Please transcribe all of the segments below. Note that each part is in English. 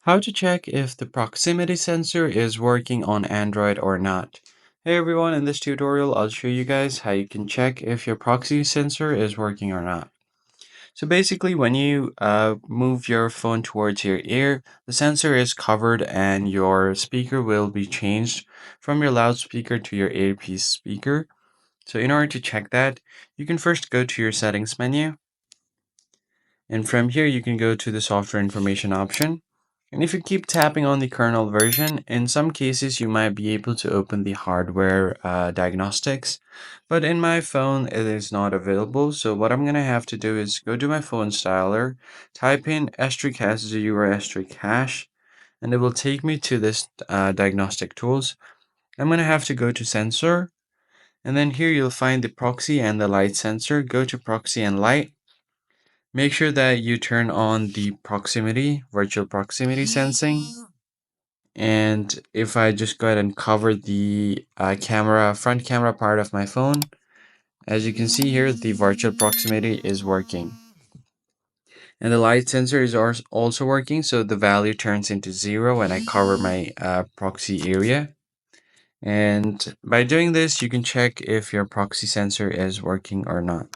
How to check if the proximity sensor is working on Android or not. Hey everyone, in this tutorial I'll show you guys how you can check if your proxy sensor is working or not. So basically when you move your phone towards your ear, the sensor is covered and your speaker will be changed from your loudspeaker to your earpiece speaker. So in order to check that, you can first go to your settings menu, and from here you can go to the software information option. And if you keep tapping on the kernel version, in some cases you might be able to open the hardware diagnostics, but in my phone it is not available. So what I'm gonna have to do is go to my phone styler, type in *0 or *hash, and it will take me to this diagnostic tools. I'm gonna have to go to sensor, and then here you'll find the proxy and the light sensor. Go to proxy and light. Make sure that you turn on the virtual proximity sensing. And if I just go ahead and cover the front camera part of my phone, as you can see here, the virtual proximity is working. And the light sensor is also working, so the value turns into 0 when I cover my proxy area. And by doing this, you can check if your proxy sensor is working or not.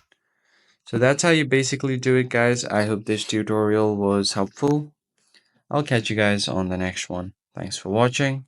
So that's how you basically do it, guys. I hope this tutorial was helpful. I'll catch you guys on the next one. Thanks for watching.